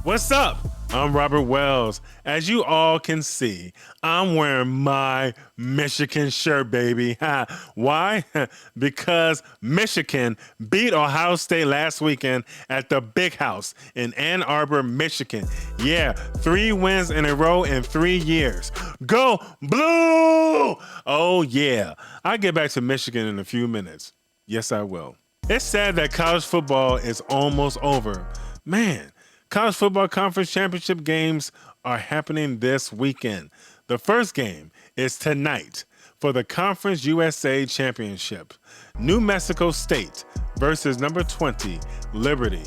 What's up? I'm Robert Wells. As you all can see, I'm wearing my Michigan shirt, baby. Why? Because Michigan beat Ohio State last weekend at the Big House in Ann Arbor, Michigan. Yeah, 3 wins in a row in 3 years. Go Blue! Oh, yeah. I'll get back to Michigan in a few minutes. Yes, I will. It's sad that college football is almost over. Man, college football conference championship games are happening this weekend. The first game is tonight for the Conference USA Championship. New Mexico State versus number 20, Liberty.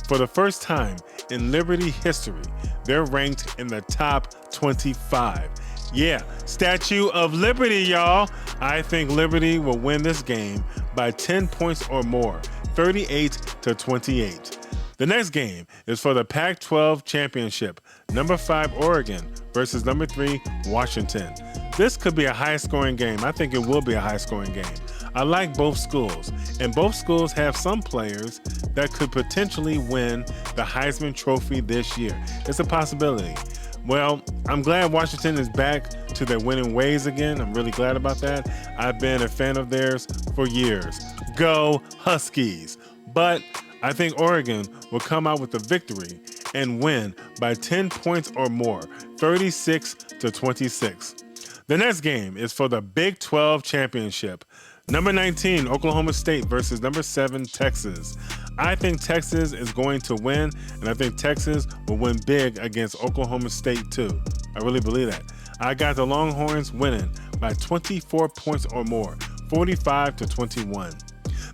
For the first time in Liberty history, they're ranked in the top 25. Yeah, Statue of Liberty, y'all. I think Liberty will win this game by 10 points or more, 38-28. The next game is for the Pac-12 Championship, number 5 Oregon versus number 3 Washington. This could be a high-scoring game. I think it will be a high-scoring game. I like both schools, and both schools have some players that could potentially win the Heisman Trophy this year. It's a possibility. Well, I'm glad Washington is back to their winning ways again. I'm really glad about that. I've been a fan of theirs for years. Go Huskies! But I think Oregon will come out with a victory and win by 10 points or more, 36-26. The next game is for the Big 12 Championship. Number 19, Oklahoma State versus number 7, Texas. I think Texas is going to win, and I think Texas will win big against Oklahoma State too. I really believe that. I got the Longhorns winning by 24 points or more, 45-21.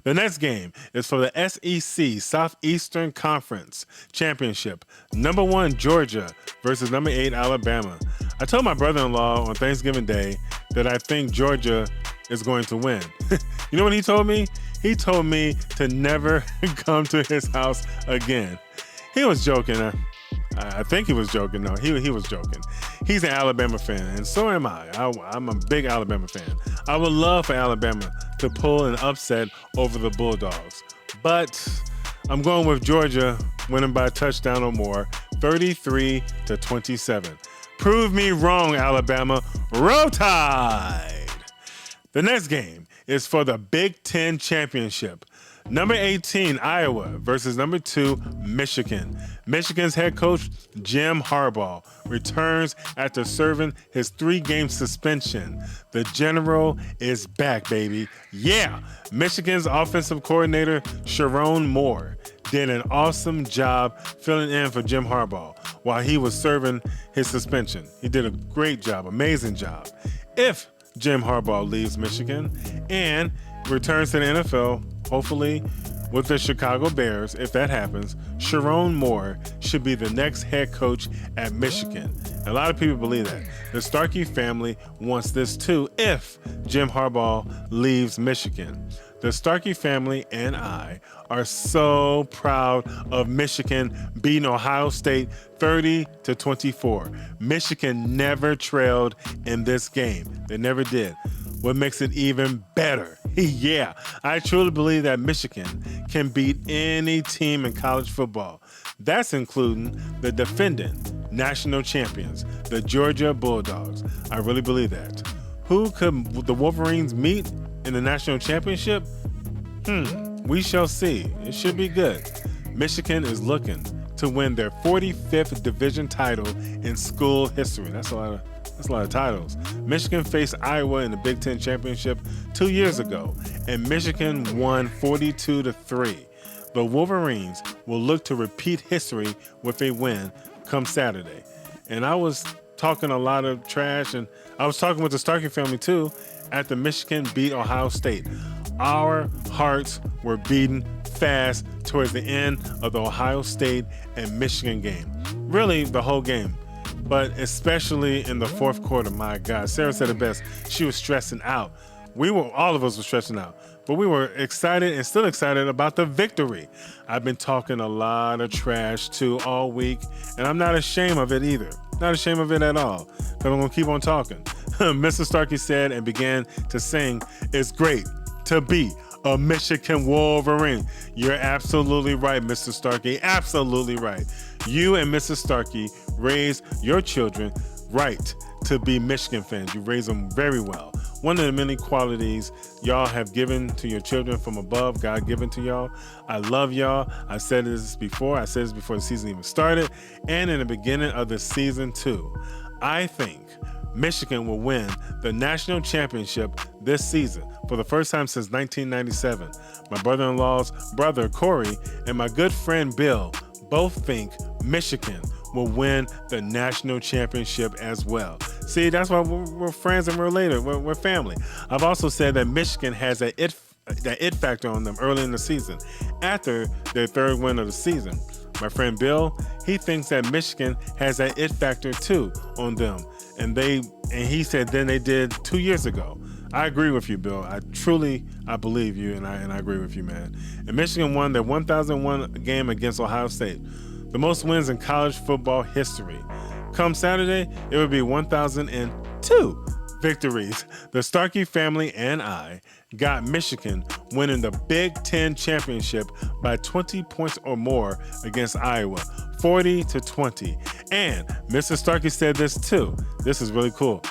The next game is for the SEC Southeastern Conference Championship. Number 1, Georgia versus number 8, Alabama. I told my brother-in-law on Thanksgiving Day that I think Georgia is going to win. You know what he told me? He told me to never come to his house again. He was joking. I think he was joking. No, he was joking. He's an Alabama fan, and so am I. I'm a big Alabama fan. I would love for Alabama to pull an upset over the Bulldogs. But I'm going with Georgia winning by a touchdown or more, 33-27. Prove me wrong, Alabama. Roll Tide! The next game is for the Big Ten Championship. Number 18, Iowa versus number 2, Michigan. Michigan's head coach, Jim Harbaugh, returns after serving his 3-game suspension. The General is back, baby. Yeah, Michigan's offensive coordinator, Sharon Moore, did an awesome job filling in for Jim Harbaugh while he was serving his suspension. He did a great job, amazing job. If Jim Harbaugh leaves Michigan and returns to the NFL, hopefully with the Chicago Bears, if that happens, Sharon Moore should be the next head coach at Michigan. A lot of people believe that. The Starkey family wants this too if Jim Harbaugh leaves Michigan. The Starkey family and I are so proud of Michigan beating Ohio State 30-24. Michigan never trailed in this game. They never did. What makes it even better? Yeah, I truly believe that Michigan can beat any team in college football. That's including the defending national champions, the Georgia Bulldogs. I really believe that. Who could the Wolverines meet in the national championship? We shall see. It should be good. Michigan is looking to win their 45th division title in school history. That's a lot of titles. Michigan faced Iowa in the Big Ten Championship 2 years ago, and Michigan won 42-3. The Wolverines will look to repeat history with a win come Saturday. And I was talking a lot of trash, and I was talking with the Starkey family too after Michigan beat Ohio State. Our hearts were beating fast towards the end of the Ohio State and Michigan game. Really, the whole game. But especially in the fourth quarter, my God. Sarah said it best. She was stressing out. All of us were stressing out. But we were excited and still excited about the victory. I've been talking a lot of trash too all week, and I'm not ashamed of it either. Not ashamed of it at all, because I'm going to keep on talking. Mr. Starkey said and began to sing, "It's great to be a Michigan Wolverine." You're absolutely right, Mr. Starkey. Absolutely right. You and Mrs. Starkey raise your children right to be Michigan fans. You raise them very well. One of the many qualities y'all have given to your children from above, God given to y'all. I love y'all. I said this before. I said this before the season even started and in the beginning of the season too. I think Michigan will win the national championship this season for the first time since 1997. My brother-in-law's brother, Corey, and my good friend, Bill, both think Michigan will win the national championship as well. See, that's why we're friends and we're related. We're family. I've also said that Michigan has that it factor on them early in the season, after their third win of the season. My friend Bill, he thinks that Michigan has that it factor too on them, and he said then they did 2 years ago. I agree with you, Bill. I believe you, and I agree with you, man. And Michigan won their 1001 game against Ohio State, the most wins in college football history. Come Saturday, it would be 1002 victories. The Starkey family and I got Michigan winning the Big Ten championship by 20 points or more against Iowa, 40-20. And Mr. Starkey said this too. This is really cool.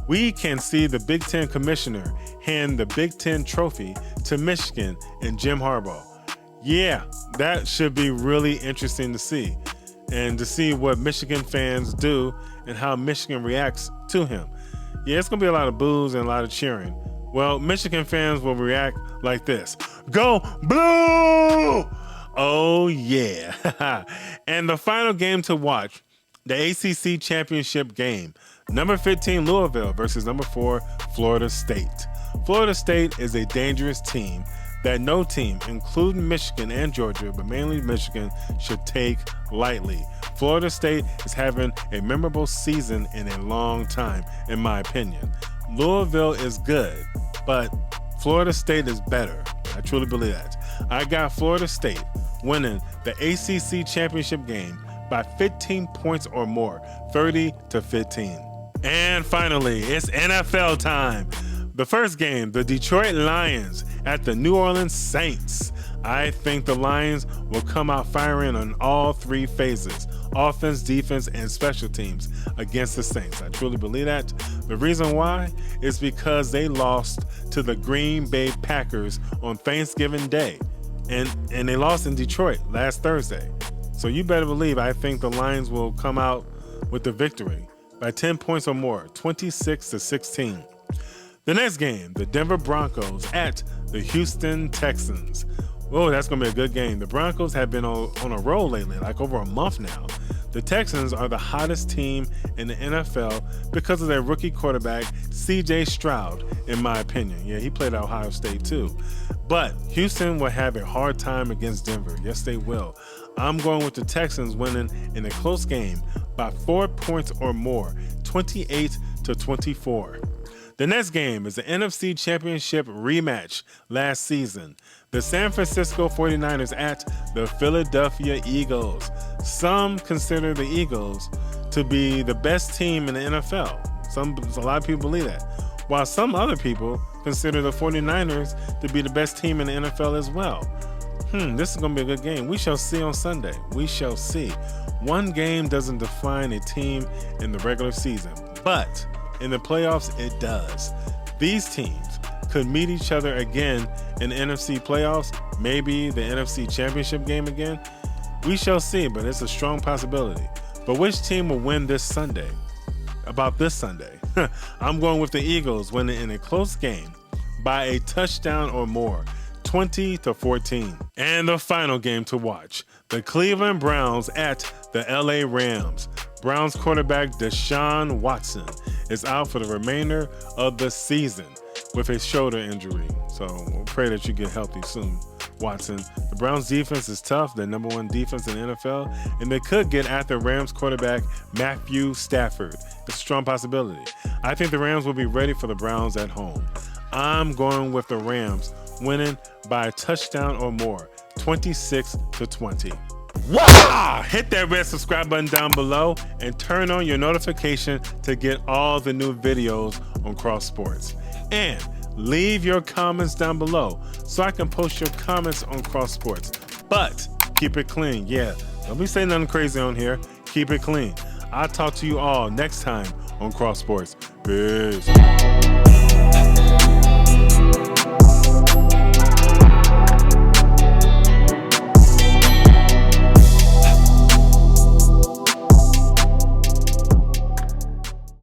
We can see the Big Ten commissioner hand the Big Ten trophy to Michigan and Jim Harbaugh. Yeah, that should be really interesting to see, and to see what Michigan fans do and how Michigan reacts to him. Yeah, it's going to be a lot of boos and a lot of cheering. Well, Michigan fans will react like this. Go Blue! Oh, yeah. And the final game to watch, the ACC championship game. Number 15, Louisville versus number 4, Florida State. Florida State is a dangerous team that no team, including Michigan and Georgia, but mainly Michigan, should take lightly. Florida State is having a memorable season in a long time, in my opinion. Louisville is good, but Florida State is better. I truly believe that. I got Florida State winning the ACC championship game by 15 points or more, 30-15. And finally, it's NFL time. The first game, the Detroit Lions at the New Orleans Saints. I think the Lions will come out firing on all three phases, offense, defense, and special teams against the Saints. I truly believe that. The reason why is because they lost to the Green Bay Packers on Thanksgiving Day, and they lost in Detroit last Thursday. So you better believe I think the Lions will come out with the victory by 10 points or more, 26-16. The next game, the Denver Broncos at the Houston Texans. Whoa, that's going to be a good game. The Broncos have been on a roll lately, like over a month now. The Texans are the hottest team in the NFL because of their rookie quarterback, C.J. Stroud, in my opinion. Yeah, he played at Ohio State too. But Houston will have a hard time against Denver. Yes, they will. I'm going with the Texans winning in a close game by 4 points or more, 28-24. The next game is the NFC Championship rematch last season. The San Francisco 49ers at the Philadelphia Eagles. Some consider the Eagles to be the best team in the NFL. A lot of people believe that. While some other people consider the 49ers to be the best team in the NFL as well. This is going to be a good game. We shall see on Sunday. We shall see. One game doesn't define a team in the regular season, but in the playoffs, it does. These teams could meet each other again in the NFC playoffs, maybe the NFC championship game again. We shall see, but it's a strong possibility. But which team will win this Sunday? About this Sunday? I'm going with the Eagles winning in a close game by a touchdown or more, 20-14. And the final game to watch, the Cleveland Browns at the LA Rams. Browns quarterback Deshaun Watson is out for the remainder of the season with a shoulder injury. So we'll pray that you get healthy soon, Watson. The Browns defense is tough. They're number 1 defense in the NFL, and they could get after Rams quarterback Matthew Stafford. It's a strong possibility. I think the Rams will be ready for the Browns at home. I'm going with the Rams winning by a touchdown or more, 26-20. Wow! Hit that red subscribe button down below and turn on your notification to get all the new videos on Cross Sports. And leave your comments down below so I can post your comments on Cross Sports. But keep it clean. Yeah, Don't be saying nothing crazy on here. Keep it clean. I'll talk to you all next time on Cross Sports. Peace.